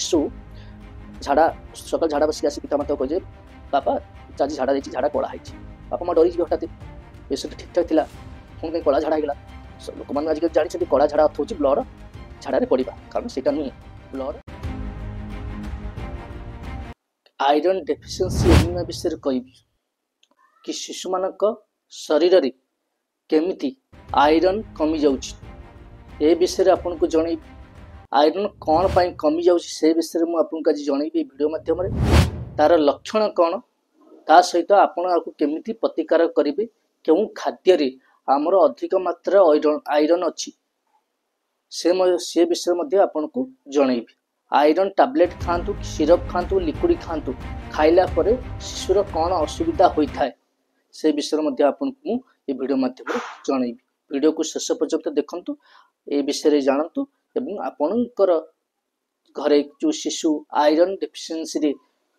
शिशु झाड़ा सकाल झाड़ा बसिक आसी पिता माता कहे बापा आज झाड़ा देखी झाड़ा कला है बापा माँ डरी हठात पेसेंट ठीक ठाक था पुणी कहीं कला झाड़ा होगा लोक मैंने आजिकल जानते कला झाड़ा अर्थ हूँ ब्लड झाड़े पड़ा कारण से नुहे ब्लड आयरन डेफिशिएंसी एनिमिया विषय कह कि शिशु मान शरीर में केमिति आयरन कमी जाऊँगी ए विषय आपन को जन आयरन कौन पाई कमी जाऊँगी से विषय में आपको आज जनइबी वीडियो माध्यम तार लक्षण कौन ता सहित आपको केमिति प्रतिकार करेंगे क्यों खाद्य आमर अधिक मात्रा आयरन अच्छी से विषय आपन को जनइबी आयरन टैबलेट खातु सिरप खातु लिक्विड खातु खाइला परे शिशुर कौन असुविधा होता है से विषय आपन को ये वीडियो माध्यम जनइबी वीडियो को शेष पर्यंत देखंतु ए विषय जानतु एवं आपणकर घरे जो शिशु आयरन डेफिशिएंसी रे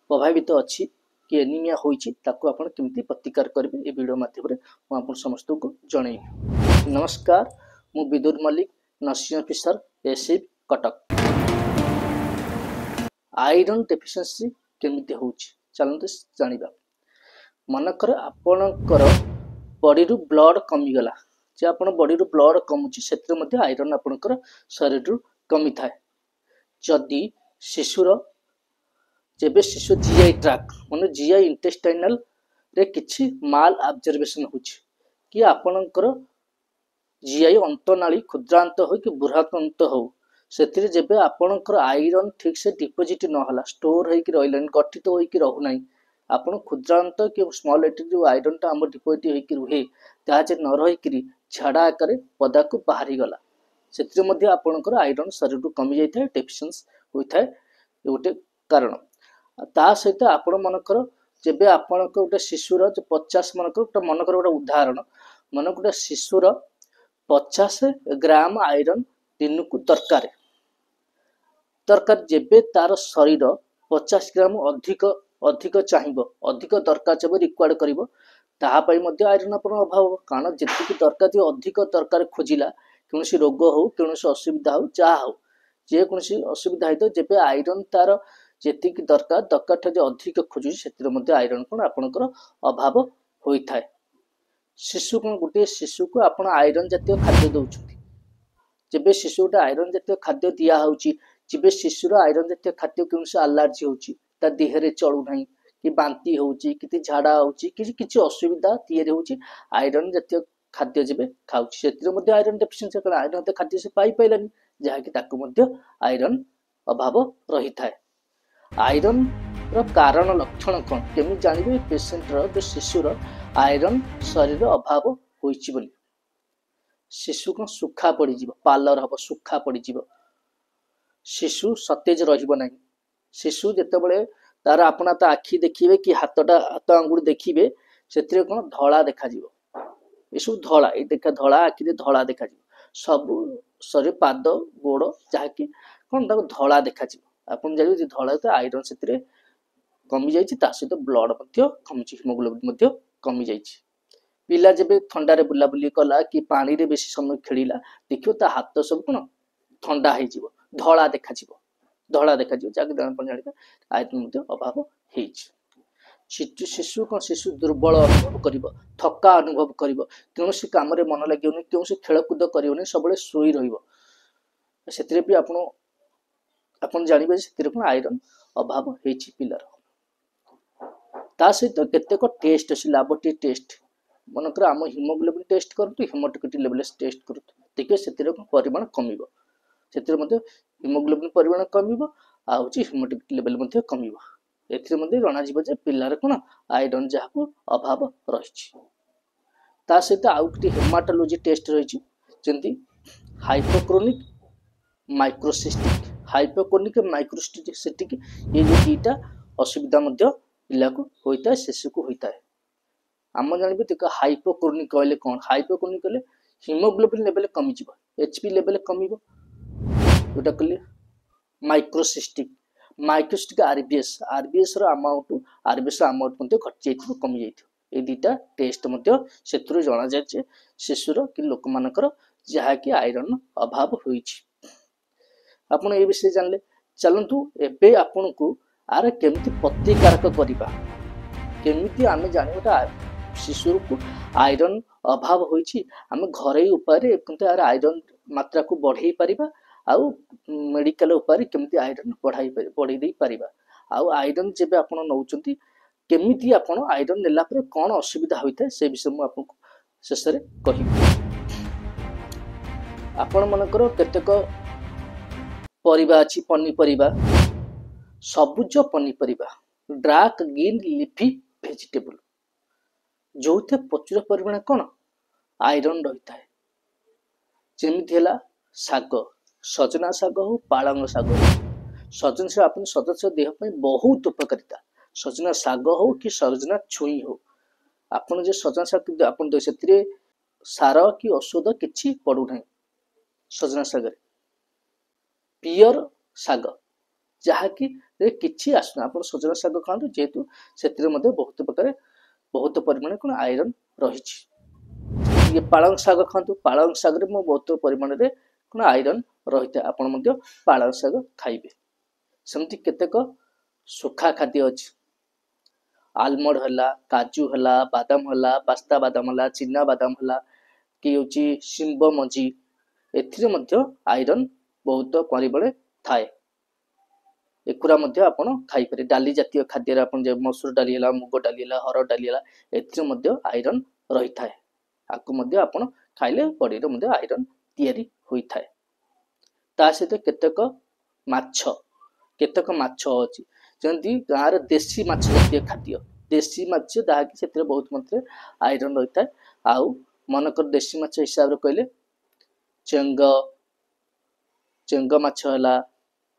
प्रभावित अच्छी कि एनीमिया होइछि ताको आपण केमती प्रतिकार करेंगे ये वीडियो माध्यम मुझे समस्त को जनइबी। नमस्कार मु विदुर मल्लिक नर्सिंग ऑफिसर एसिड कटक। आयरन डेफिशिएंसी केमती होउछि चलते जानिबा। मनकर आपणकर बॉडी रु ब्लड कमी गला जे आपण बॉडी रु ब्लड कमुछि सेतिर मध्ये आयरन आपणकर शरीर रु कमी थाए जदि शिशुर जेबे शिशु जीआई ट्रैक्ट माने जीआई इंटेस्टाइनल रे किछि माल ऑब्जर्वेशन होछि कि आपणकर जीआई अंतनाली क्षुद्रांत हो कि बृहदांत हो सेतिर जेबे आपणकर आयरन ठीक से डिपोजिट न होला स्टोर होई कि रहलन गठित होई कि रहु नाही आपण क्षुद्रांत कि स्मॉल एटिक जो आयरन टा हम डिपोजिट होई कि रुहे ता जे न रही कि झाड़ा आकार पदा को बाहरी गला सेतिर मध्ये आपणकर आयरन शरीर रु कमी जाय थाए डेफिशिएंसी होई थाए गोटे कारण ता सहित आपण मनकर जेबे आपणकर गोटे शिशुर 50 मनकर गोटे मनकर गोटे उदाहरण मन गोटे शिशुर 50 ग्राम आयरन दिन को दरकार जेबे तार शरीर 50 ग्राम अधिक चाहिए अधिक दरकार जब रिक्वायर्ड करिवो ताहा पई मध्ये आयरन अपन अभाव कारण जेतिक दरकार थी अधिक दरकार खोजिला कौन रोग हो कौन असुविधा हो जहाँ हो जेकोसी असुविधा है जेबे आयरन तार जेतिक दरकार ठार अधिक खोजुची सेतिर मध्ये आयरन कौन आपणकर अभाव होता है। शिशु कौन गोटे शिशु को आपण आयरन जातीय खाद्य दौरान जेबे शिशु गोटे आयरन जातीय खाद्य दिया होची जेबे शिशुर आयरन जातीय खाद्य कौन एलर्जी होची ता देहरे चलू नहीं कि बांती होची कि झाड़ा होची कि असुविधा तैयारी होची आयरन जातीय खाद्य जेबे खाउची सेतिर मध्ये आयरन डेफिशिएंसी कारण आयरन जातीय खाद्य से पाई पाइलानी जहा कि ताको मध्ये आयरन अभाव रही थाए। आयरन रो कारण लक्षण कौन केमी जानिबे पेशेंट रो जो शिशुर आयरन शरीर अभाव होइची बोली शिशु को सुखा पड़ी जीव पालर हम सुखा पड़ी जीव शिशु सतेज रहिबो नाही शिशु जेतेबेले तार आपना ता आखि देखिबे कि हाथटा हाथ आंगुड़ देखिबे सेतिरे कोन धळा देखा जीव एसु धळा ए देखा धळा आखि दे धळा देखा जीव सब शरीर पाद गोड़ जहा कि कोन ताको धळा देखा जीव आपन जानि जे धळा तो आयरन सेतिरे कमी जाइछि ता सहित ब्लड मध्ये कमिछि हिमोग्लोबिन मध्ये कमी जाइछि। पिला जेबे ठंडा रे बुला बुली कला कि पानी रे बेसी समय खेलिला देखियो ता हाथ सब कोन ठंडा हे जीवो धळा देखा जीवो जाके दान पण जानिबा आयरन मध्ये अभाव हेछि। शिशु को शिशु दुर्बल अनुभव करिवो थका अनुभव करिवो कोनोसी काम रे मन लागियोनी कोनोसी खेलकूद करियोनी सबले सोई रहिवो सेतिरे भी आपन जानिबे सेतिरे कोन आयरन अभाव हेछि पिलार ता सहित केतेक टेस्ट अछि लैबोरेटरी टेस्ट मनकर आम हिमोग्लोबिन टेस्ट करतु हेमाटोक्रिट लेवल टेस्ट करतु देखिए सेतिरे परिमाण कमिवो सेतिरे मध्ये हिमोग्लोबिन परिमाण कमिवो आ होछि हेमाटोक्रिट लेवल मध्ये कमिवो एथिरे मध्ये जणा जीव जे पिल्लार कोन आयरन जाहाको अभाव रहिछि। ता सहित आउटि हेमाटोलॉजी टेस्ट रहिछि जेंति हाइपोक्रोनिक माइक्रोसिस्टिक ये जो दीटा असुविधा मध्ये पिला को होता है शिशु को होता है। आम जानबे देख हाइपोक्रोनिक कहले कौन हाइपोक्रोनिक कहले हिमोग्लोबिन लेवल कमी जीव एचपी लेवल कमिवो जोटा कहले माइक्रोसिस्टिक आरबीएस रो अमाउंट मध्ये घट जाइथिबो कमी जाइथिबो ए दीटा टेस्ट मध्ये सेतुर जणा जाय जे शिशुर कि लोक मानकर जहा कि आयरन अभाव होइछि। आपण ए विषय जानले चलतु एबे आपन को आर केमती प्रतिकारक करवा केमिति आमे जानिबा शिशु को आयरन अभाव होइछि आमे घरे उपाय केमती आर आयरन मात्रा को बढ़ाई परिबा आउ मेडिकल उपाय केमती आयरन बढ़ाई दे परिबा आउ आयरन जेबे आपण नउचंती केमिति आपण आयरन नेला पर कोन असुविधा होइता से विषय मु आपन शेष रे कहि आपण मनकर केतेक परिबा अछि पनीपरिबा सबुज पनीपरिबा डार्क ग्रीन लीफी वेजिटेबल जो थे प्रचुर परिमाण कौन आयरन रही है जमीती है शाग सजना शाग हो पालंग शाग सजना शाग अपन सदस्य देह पे बहुत उपकारिता सजना शाग हो कि सजना छुई हो आपन जे सजना शाग आपन दे से सार कि औषध किछि पड़ू ना सजना शाग पियर शाग जहाँकि किछि आसना आप सजना शाग खातु जेहेतु से बहुत प्रकार बहुत परिमाण कौन आयरन रही ये पालंग शाग खातु पालंग शाग बहुत परिमाण रे कौन आयरन रही है आपण पालंग शाग खाइबे सेमती केतेक सुखा खाद्य अच्छी आलमंड है काजू है बादाम है पास्ता बादाम है चिना बादाम है कि हूँ शिंब मंजी एथिरे आयरन बहुत परिमाण थाए एकुरा मध्य आपण खाई पारे डाली जातीय खाद्य आपण जे मसूर डाली हला मुग डाली हला हरड़ डाली हला एथिरे मध्य आयरन रही थाए आकु मध्य आपण खाइले बॉडी रे मध्य आयरन तयारी होई थाए ता सहित केतक माछ अछि जंती गाँ रे देसी माछ जातीय खाद्य देसी माछ दाकी सेतिर बहुत मात्रा आयरन रही थाए आउ मनकर देसी माछ हिसाब रे कहले चेंग माछ हला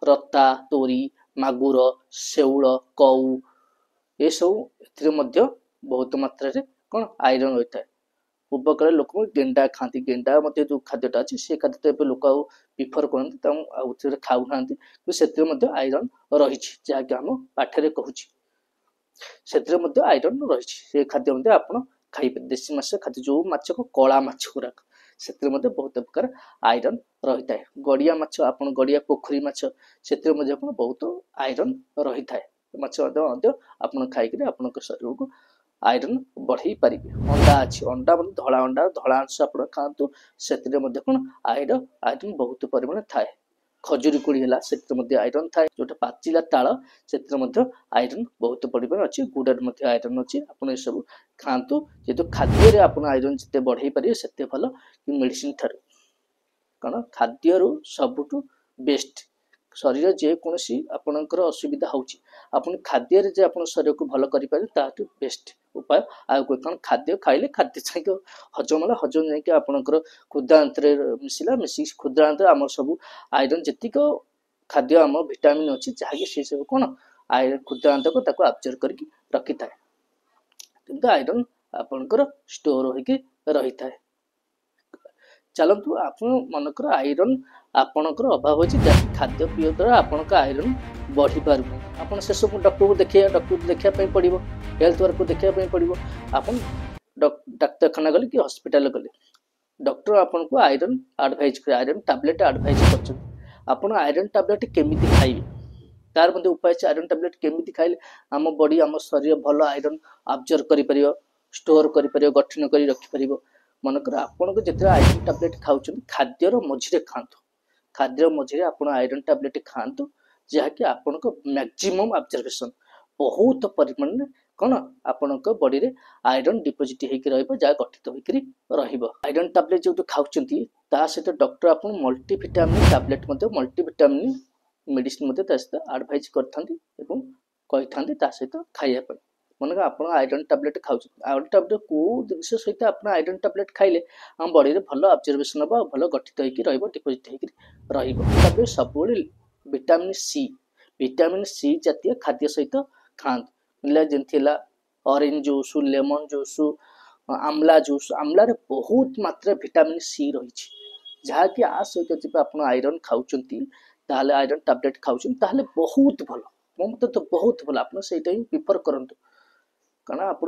रता तोरी मागुर शेउल कौ ये सब बहुत मात्रा रे कौन आयरन होता है उपकार लोक गेंडा खाती गेंडा मत जो खाद्यटा अच्छे से खाद्य तो लोक प्रिफर करते खाऊ ना से आयरन रही जहाँकि आम पाठे कहूँ से आयरन रही खाद्य आप खाइपे देसी माछ खाद्य जो माछ को कला माछ गुराक से बहुत प्रकार आयरन रही है गड़िया माछ आप गड़िया पोखरी माछ से बहुत आयरन रही है माछ आप खाई शरीर को आयरन बढ़ई पारे अंडा अच्छी अंडा धला अंश आप खातु से कौन आयरन बहुत परिमाण थाए खजुरी कोड़ी है से आयरन थाए जो पाचिला ताल से आयरन बहुत परिमाण अच्छी गुड़ार आयरन अच्छी आप सब खातु जेहेतु खाद्य आप आयरन जिते बढ़ई पारे से भल कि मेडिसिन ठार कारण खाद्य सबुठू बेस्ट शरीर जेकोसी आपणकर असुविधा होची आपण खाद्य जे आपण शरीर को भल करि पारे ताटू बेस्ट उपाय आ कारण खाद्य खाइले खाद्य चाहिए हजम है हजम नहीं आपणकर क्षुद्रांत मिसिला मिसी क्षुद्रांत आम सब आयरन जेतिक खाद्य आम विटामिन अच्छी जहाँकि से सब कौन आयरन क्षुद्रांत को ताको अब्जर्व करके रखी थाए किंतु आयरन आपणकर स्टोर होके रही थाए चलतु आप मनकर आयरन आपणकर अभाव अच्छी जहाँ खाद्य पेय द्वारा आपंक आयरन बढ़ी पार आप से सब डॉक्टर को देखा पड़ो हेल्थ वर्क को देखा पड़ो आप डाक्तखाना गले कि हॉस्पिटल गले डॉक्टर आपन को आयरन एडवाइज करे आयरन टैबलेट एडवाइज कर आयरन टैबलेट केमिति खाइबे तार मध्ये उपाय है आयरन टैबलेट केमिति खाइले आम बॉडी आम शरीर भल आयरन अब्जर्व करि परियो स्टोर करि परियो गठन करि रखि परियो मनकर आपन को जिते आयरन टैबलेट खाउछन खाद्यर मझिरे खांतु खाद्य मझिरे आपण आयरन टैबलेट खांतु जहाँकि आपण को मैक्सिमम ऑब्जर्वेशन बहुत परिमाण में कौन आपण बॉडी रे आयरन डिपोजिट होकर रहा गठित होकर आयरन टैबलेट जो खाऊँगी ता सहित डॉक्टर आप multivitamin tablet multivitamin medicine advise करते सहित खाइबा मन आप आयरन टैबलेट खाऊ आयरन टैबलेट कौ जिन सहित आप आयरन टैबलेट खाइले आम बॉडी रे भल ऑब्जर्वेशन हम भल गठित होकर डिपोजिट होकर सब विटामिन सी जातीय खाद्य सहित खाते जमी orange juice lemon juice Amla juice Amla रे बहुत मात्रा विटामिन सी रही जहाँकि आ सहित जब आप आयरन खाऊँगी आयरन टैबलेट खाऊँ बहुत भल मो मत तो बहुत भल आप प्रिफर करूँ कारण आप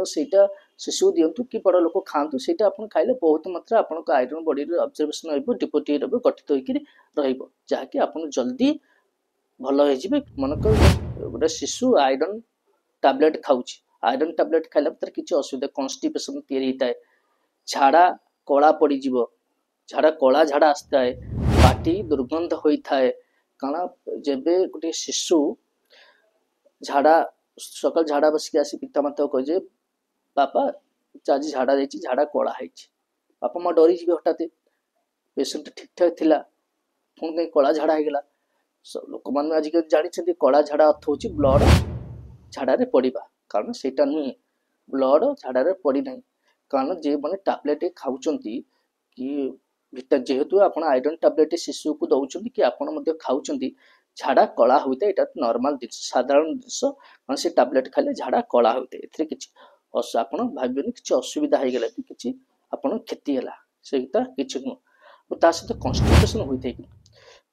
शिशु दिंतु कि बड़ लोक खातु से खाइले बहुत मात्रा आप आयरन बॉडी ऑब्जर्वेशन डिपोजिट गठित होकर जहाँकि आप जल्दी ଭଲ ହେଇଯିବେ। ମନେକର ଗୋଟେ ଶିଶୁ ଆଇରନ୍ ଟାବଲେଟ୍ ଖାଉଛି, ଆଇରନ୍ ଟାବଲେଟ୍ ଖାଇଲା ଭିତରେ କିଛି ଅସୁବିଧା କନଷ୍ଟିପେସନ୍ ତିଆରି ହେଇଥାଏ, ଝାଡ଼ା କଳା ପଡ଼ିଯିବ, ଝାଡ଼ା କଳା ଝାଡ଼ା ଆସିଥାଏ, ପାଟି ଦୁର୍ଗନ୍ଧ ହୋଇଥାଏ। କାରଣ ଯେବେ ଗୋଟିଏ ଶିଶୁ ଝାଡ଼ା ସକାଳ ଝାଡ଼ା ବସିକି ଆସି ପିତାମାତାକୁ କହେ ଯେ ବାପା ଆଜି ଝାଡ଼ା ଯାଇଛି, ଝାଡ଼ା କଳା ହେଇଛି, ବାପା ମା ଡରିଯିବେ ହଠାତ୍, ପେସେଣ୍ଟ ଠିକ୍ ଠାକ୍ ଥିଲା ପୁଣି କାହିଁ କଳା ଝାଡ଼ା ହେଇଗଲା। ଲୋକମାନେ ଆଜିକାଲି ଜାଣିଛନ୍ତି କଳା ଝାଡ଼ା ଅର୍ଥ ହେଉଛି ବ୍ଲଡ଼ ଝାଡ଼ାରେ ପଡ଼ିବା, କାରଣ ସେଇଟା ନୁହେଁ, ବ୍ଲଡ଼ ଝାଡ଼ାରେ ପଡ଼ିନାହିଁ। କାରଣ ଯେଉଁମାନେ ଟାବଲେଟ୍ ଖାଉଛନ୍ତି କି ଯେହେତୁ ଆପଣ ଆଇରନ୍ ଟାବଲେଟ୍ ଶିଶୁକୁ ଦେଉଛନ୍ତି କି ଆପଣ ମଧ୍ୟ ଖାଉଛନ୍ତି, ଝାଡ଼ା କଳା ହୋଇଥାଏ, ଏଇଟା ନର୍ମାଲ ଜିନିଷ, ସାଧାରଣ ଜିନିଷ। କାରଣ ସେ ଟାବଲେଟ୍ ଖାଇଲେ ଝାଡ଼ା କଳା ହୋଇଥାଏ, ଏଥିରେ କିଛି ଆପଣ ଭାବିବେନି କିଛି ଅସୁବିଧା ହେଇଗଲା କି କିଛି ଆପଣ କ୍ଷତି ହେଲା, ସେଇଟା କିଛି ନୁହଁ। ତା ସହିତ କନଷ୍ଟିପେସନ୍ ହୋଇଥାଏ, କିନ୍ତୁ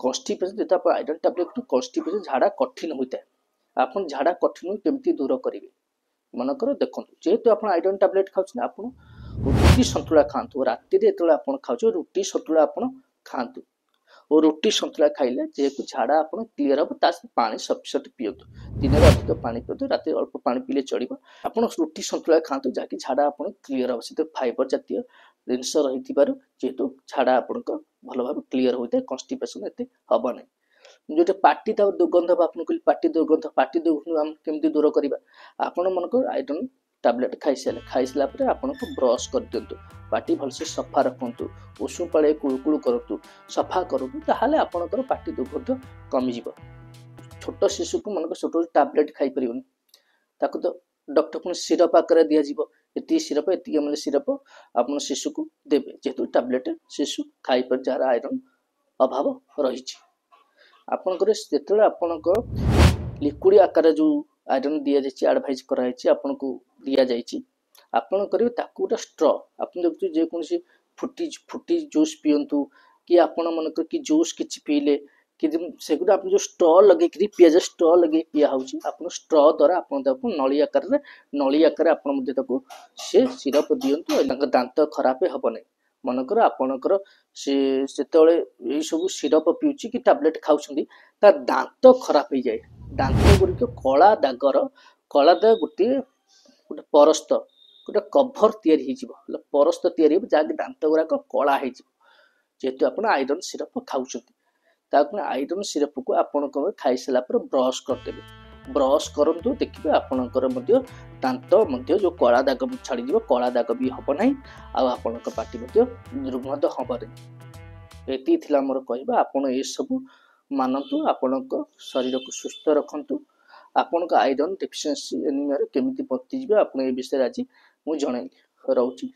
କନଷ୍ଟିପେସନ୍ ଯେହେତୁ ଆପଣ ଆଇରନ୍ ଟାବଲେଟ୍ କନଷ୍ଟିପେସନ୍ ଝାଡ଼ା କଠିନ ହୋଇଥାଏ। ଆପଣ ଝାଡ଼ା କଠିନ କେମିତି ଦୂର କରିବେ? ମନେକର ଦେଖନ୍ତୁ, ଯେହେତୁ ଆପଣ ଆଇରନ୍ ଟାବଲେଟ୍ ଖାଉଛନ୍ତି, ଆପଣ ରୁଟି ସନ୍ତୁଳା ଖାଆନ୍ତୁ। ରାତିରେ ଯେତେବେଳେ ଆପଣ ଖାଉଛନ୍ତି ରୁଟି ସନ୍ତୁଳା ଆପଣ ଖାଆନ୍ତୁ, ଓ ରୁଟି ସନ୍ତୁଳା ଖାଇଲେ ଯେହେତୁ ଝାଡ଼ା ଆପଣ କ୍ଲିୟର ହେବ, ତା ସହିତ ପାଣି ସଫିସିଏଣ୍ଟ ପିଅନ୍ତୁ। ଦିନରେ ଅଧିକ ପାଣି ପିଅନ୍ତୁ, ରାତିରେ ଅଳ୍ପ ପାଣି ପିଇଲେ ଚଳିବ। ଆପଣ ରୁଟି ସନ୍ତୁଳା ଖାଆନ୍ତୁ, ଯାହାକି ଝାଡ଼ା ଆପଣ କ୍ଲିୟର ହେବ, ସେଥିରେ ଫାଇବର ଜାତୀୟ ଜିନିଷ ରହିଥିବାରୁ ଯେହେତୁ ଝାଡ଼ା ଆପଣଙ୍କ ଭଲ ଭାବେ କ୍ଲିୟର ହୋଇଥାଏ, କନଷ୍ଟିପେସନ୍ ଏତେ ହେବ ନାହିଁ। ଯୋଉଟା ପାଟି ତା ଦୁର୍ଗନ୍ଧ ବା ଆପଣ କହିଲେ ପାଟି ଦୁର୍ଗନ୍ଧ ଆମେ କେମିତି ଦୂର କରିବା? ଆପଣ ମନେକର ଆଇରନ୍ ଟାବଲେଟ୍ ଖାଇସାରିଲା ପରେ ଆପଣଙ୍କୁ ବ୍ରସ୍ କରିଦିଅନ୍ତୁ, ପାଟି ଭଲସେ ସଫା ରଖନ୍ତୁ, ଉଷୁମ ପାଣିରେ କୁଳୁକୁଳୁ କରନ୍ତୁ, ସଫା କରନ୍ତୁ, ତାହେଲେ ଆପଣଙ୍କର ପାଟି ଦୁର୍ଗନ୍ଧ କମିଯିବ। ଛୋଟ ଶିଶୁକୁ ମନେକର ଛୋଟ ଟାବଲେଟ୍ ଖାଇପାରିବନି, ତାକୁ ତ ଡକ୍ଟର ପୁଣି ସିରପ ଆକାରରେ ଦିଆଯିବ, ଏତିକି ସିରପ ଏତିକି ଏମଏଲ୍ ସିରପ ଆପଣ ଶିଶୁକୁ ଦେବେ, ଯେହେତୁ ଟାବଲେଟ୍ ଶିଶୁ ଖାଇପାରେ ଯାହାର ଆଇରନ୍ ଅଭାବ ରହିଛି। ଆପଣଙ୍କର ଯେତେବେଳେ ଆପଣଙ୍କ ଲିକ୍ୱିଡ୍ ଆକାରରେ ଯେଉଁ ଆଇରନ୍ ଦିଆଯାଇଛି, ଆଡ଼ଭାଇଜ୍ କରାଯାଇଛି, ଆପଣଙ୍କୁ ଦିଆଯାଇଛି, ଆପଣ କରିବେ ତାକୁ ଗୋଟେ ଷ୍ଟ୍ର, ଆପଣ ଦେଖୁଛନ୍ତି ଯେକୌଣସି ଫୁଟି ଜୁସ୍ ପିଅନ୍ତୁ କି ଆପଣ ମନେକର କି ଜୁସ୍ କିଛି ପିଇଲେ କି ସେଗୁଡ଼ା ଆପଣ ଯେଉଁ ଷ୍ଟ୍ର ଲଗେଇକିରି ପିଆଜ ଷ୍ଟ୍ର ଲଗେଇ ପିଆ ହେଉଛି, ଆପଣ ଷ୍ଟ୍ର ଦ୍ୱାରା ଆପଣ ତାକୁ ନଳି ଆକାରରେ ଆପଣ ମଧ୍ୟ ତାକୁ ସେ ସିରପ ଦିଅନ୍ତୁ, ତାଙ୍କ ଦାନ୍ତ ଖରାପ ହେବ ନାହିଁ। ମନେକର ଆପଣଙ୍କର ସେ ଯେତେବେଳେ ଏଇସବୁ ସିରପ ପିଉଛି କି ଟାବଲେଟ୍ ଖାଉଛନ୍ତି, ତା ଦାନ୍ତ ଖରାପ ହେଇଯାଏ, ଦାନ୍ତ ଗୁଡ଼ିକ କଳା ଦାଗ ଗୋଟେ ପରସ୍ତ, ଗୋଟେ କଭର ତିଆରି ହେଇଯିବ, ପରସ୍ତ ତିଆରି ହେବ, ଯାହାକି ଦାନ୍ତ ଗୁଡ଼ାକ କଳା ହେଇଯିବ, ଯେହେତୁ ଆପଣ ଆଇରନ୍ ସିରପ ଖାଉଛନ୍ତି। ତାକୁ ଆଇରନ୍ ସିରପକୁ ଆପଣଙ୍କ ଖାଇସାରିଲା ପରେ ବ୍ରସ୍ କରିଦେବେ, ବ୍ରସ୍ କରନ୍ତୁ, ଦେଖିବେ ଆପଣଙ୍କର ମଧ୍ୟ ଦାନ୍ତ ମଧ୍ୟ ଯେଉଁ କଳା ଦାଗ ଛାଡ଼ିଯିବ, କଳା ଦାଗ ବି ହେବ ନାହିଁ, ଆଉ ଆପଣଙ୍କ ପାଟି ମଧ୍ୟ ଦୁର୍ଗନ୍ଧ ହେବ ନାହିଁ। ଏତିକି ଥିଲା ମୋର କହିବା। ଆପଣ ଏସବୁ ମାନନ୍ତୁ, ଆପଣଙ୍କ ଶରୀରକୁ ସୁସ୍ଥ ରଖନ୍ତୁ, ଆପଣଙ୍କ ଆଇରନ୍ ଡେଫିସିଏନ୍ସି ଏନିମିଆରେ କେମିତି ବଞ୍ଚିଯିବେ, ଆପଣ ଏ ବିଷୟରେ ଆଜି ମୁଁ ଜଣାଇଲି। ରହୁଛି।